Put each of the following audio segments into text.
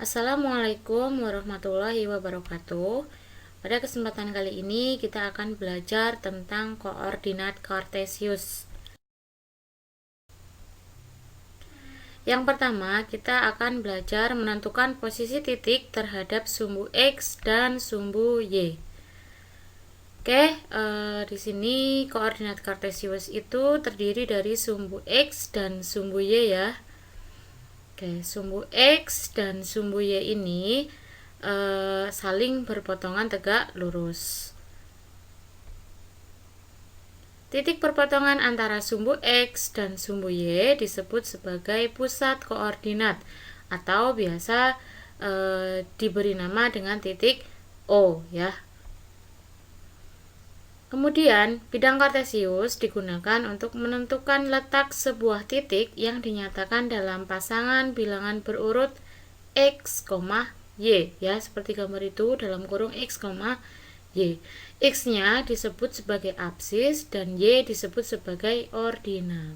Assalamualaikum warahmatullahi wabarakatuh. Pada kesempatan kali ini kita akan belajar tentang koordinat kartesius. Yang pertama, kita akan belajar menentukan posisi titik terhadap sumbu X dan sumbu Y. Oke, di sini koordinat kartesius itu terdiri dari sumbu X dan sumbu Y ya. Oke, sumbu X dan sumbu Y ini saling berpotongan tegak lurus. Titik perpotongan antara sumbu X dan sumbu Y disebut sebagai pusat koordinat atau biasa diberi nama dengan titik O ya. Kemudian, bidang kartesius digunakan untuk menentukan letak sebuah titik yang dinyatakan dalam pasangan bilangan berurut X, Y ya, seperti gambar itu dalam kurung X, Y. X-nya disebut sebagai absis dan Y disebut sebagai ordinat.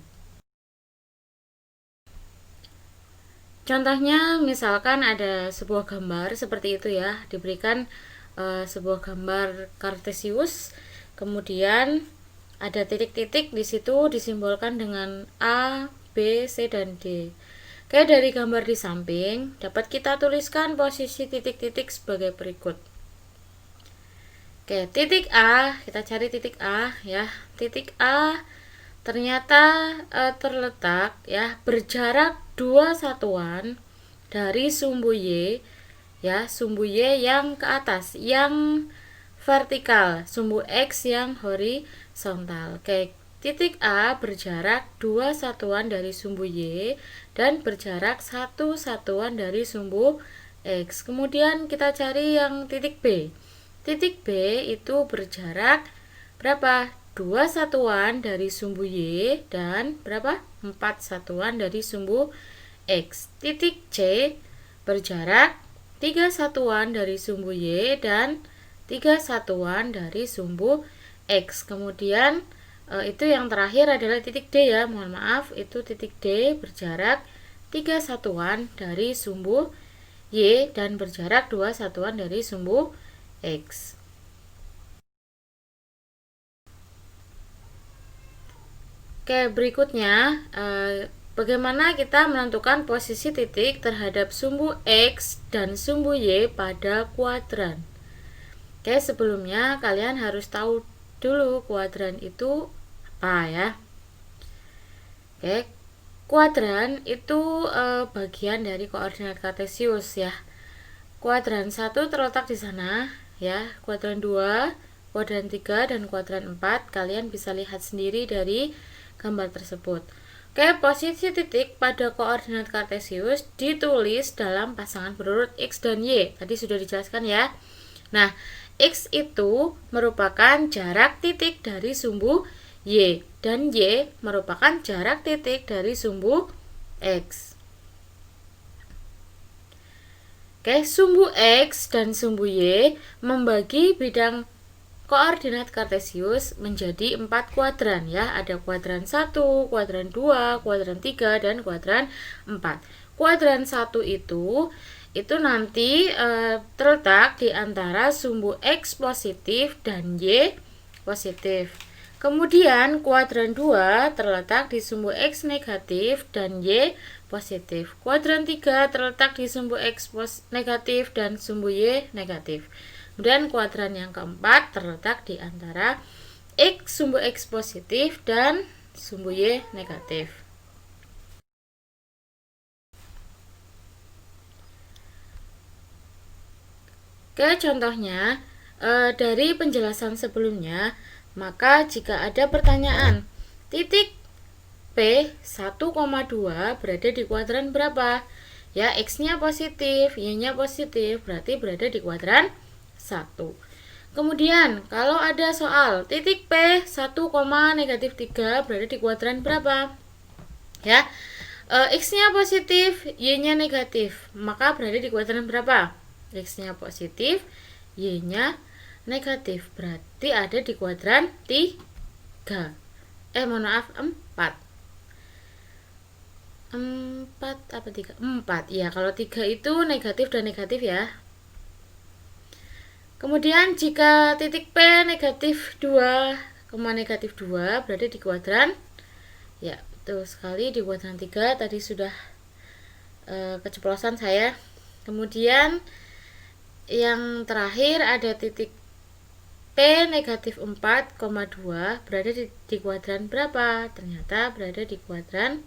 Contohnya misalkan ada sebuah gambar seperti itu ya, diberikan sebuah gambar kartesius, kemudian ada titik-titik di situ disimbolkan dengan A, B, C, dan D. Kayak dari gambar di samping dapat kita tuliskan posisi titik-titik sebagai berikut. Oke, titik A, kita cari titik A ya. Titik A ternyata terletak ya berjarak 2 satuan dari sumbu Y ya, sumbu Y yang ke atas, yang vertikal, sumbu X yang horizontal. Oke, titik A berjarak 2 satuan dari sumbu Y dan berjarak 1 satuan dari sumbu X. Kemudian kita cari yang titik B. Titik B itu berjarak berapa? 2 satuan dari sumbu Y dan berapa? 4 satuan dari sumbu X. Titik C berjarak 3 satuan dari sumbu Y dan 3 satuan dari sumbu X. Kemudian itu yang terakhir adalah titik D ya, mohon maaf, itu titik D berjarak 3 satuan dari sumbu Y dan berjarak 2 satuan dari sumbu X. Oke, berikutnya bagaimana kita menentukan posisi titik terhadap sumbu X dan sumbu Y pada kuadran. Oke, sebelumnya kalian harus tahu dulu kuadran itu apa ya. Oke, kuadran itu bagian dari koordinat kartesius ya. Kuadran 1 terletak di sana ya, kuadran 2, kuadran 3, dan kuadran 4 kalian bisa lihat sendiri dari gambar tersebut. Oke, posisi titik pada koordinat kartesius ditulis dalam pasangan berurut X dan Y. Tadi sudah dijelaskan ya. Nah, X itu merupakan jarak titik dari sumbu Y dan Y merupakan jarak titik dari sumbu X. Oke, sumbu X dan sumbu Y membagi bidang koordinat kartesius menjadi 4 kuadran ya. Ada kuadran 1, kuadran 2, kuadran 3, dan kuadran 4. Kuadran 1 itu nanti terletak di antara sumbu X positif dan Y positif. Kemudian kuadran 2 terletak di sumbu X negatif dan Y positif. Kuadran 3 terletak di sumbu X negatif dan sumbu Y negatif. Kemudian kuadran yang keempat terletak di antara X sumbu X positif dan sumbu Y negatif. Oke, contohnya dari penjelasan sebelumnya, maka jika ada pertanyaan titik P 1,2 berada di kuadran berapa? Ya, X-nya positif, Y-nya positif, berarti berada di kuadran 1. Kemudian, kalau ada soal titik P 1,-3 berada di kuadran berapa? Ya, X-nya positif, Y-nya negatif, maka berada di kuadran berapa? X-nya positif, Y-nya negatif, berarti ada di kuadran 3. Mohon maaf, 4. 4 apa 3? 4 ya, kalau 3 itu negatif dan negatif ya. Kemudian jika titik P negatif 2, negatif 2 berada di kuadran. Ya, betul sekali, di kuadran 3 tadi sudah keceplosan saya. Kemudian yang terakhir ada titik P negatif 4,2 berada di kuadran berapa? Ternyata berada di kuadran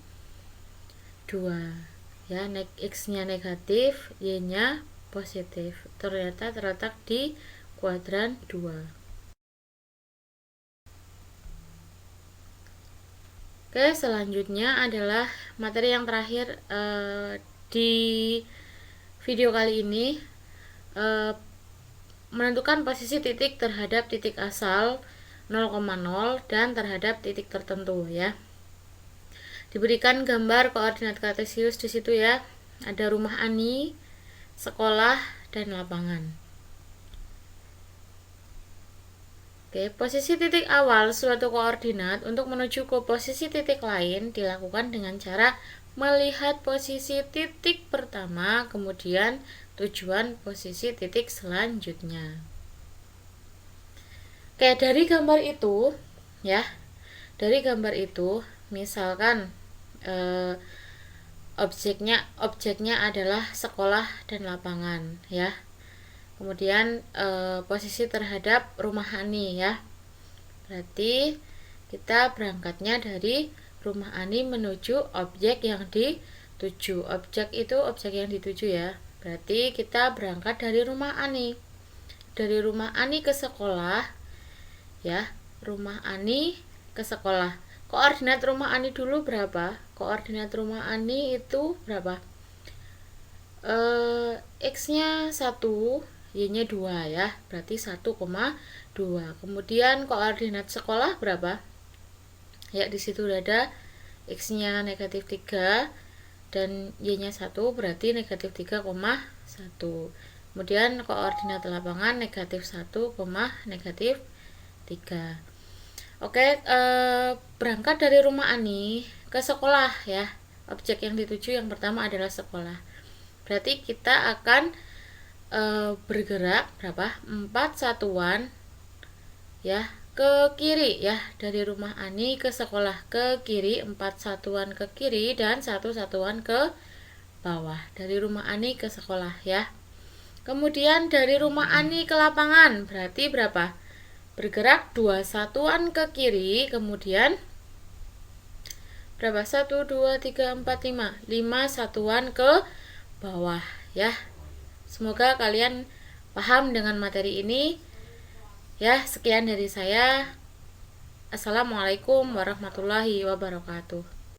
2 ya, X nya negatif, Y nya positif, ternyata terletak di kuadran 2. Oke, selanjutnya adalah materi yang terakhir di video kali ini, menentukan posisi titik terhadap titik asal 0,0 dan terhadap titik tertentu ya. Diberikan gambar koordinat kartesius di situ ya. Ada rumah Ani, sekolah, dan lapangan. Oke, posisi titik awal suatu koordinat untuk menuju ke posisi titik lain dilakukan dengan cara melihat posisi titik pertama, kemudian tujuan posisi titik selanjutnya. Oke, dari gambar itu ya, misalkan objeknya adalah sekolah dan lapangan ya. Kemudian posisi terhadap rumah Ani ya. Berarti kita berangkatnya dari rumah Ani menuju objek yang dituju. Objek itu objek yang dituju ya. Berarti kita berangkat dari rumah Ani. Dari rumah Ani ke sekolah ya. Rumah Ani ke sekolah. Koordinat rumah Ani dulu berapa? Koordinat rumah Ani itu berapa? X-nya 1, Y-nya 2 ya. Berarti 1,2. Kemudian koordinat sekolah berapa? Ya, di situ ada X-nya negatif 3 dan Y-nya 1, berarti negatif 3,1. Kemudian koordinat lapangan negatif 1, negatif 3. Oke, berangkat dari rumah Ani ke sekolah ya. Objek yang dituju yang pertama adalah sekolah. Berarti kita akan bergerak berapa? 4 satuan ya ke kiri ya. Dari rumah Ani ke sekolah ke kiri, 4 satuan ke kiri dan 1 satuan ke bawah. Dari rumah Ani ke sekolah ya. Kemudian dari rumah Ani ke lapangan berarti berapa? Bergerak 2 satuan ke kiri, kemudian berapa? 1, 2, 3, 4, 5 satuan ke bawah ya. Semoga kalian paham dengan materi ini ya. Sekian dari saya. Assalamualaikum warahmatullahi wabarakatuh.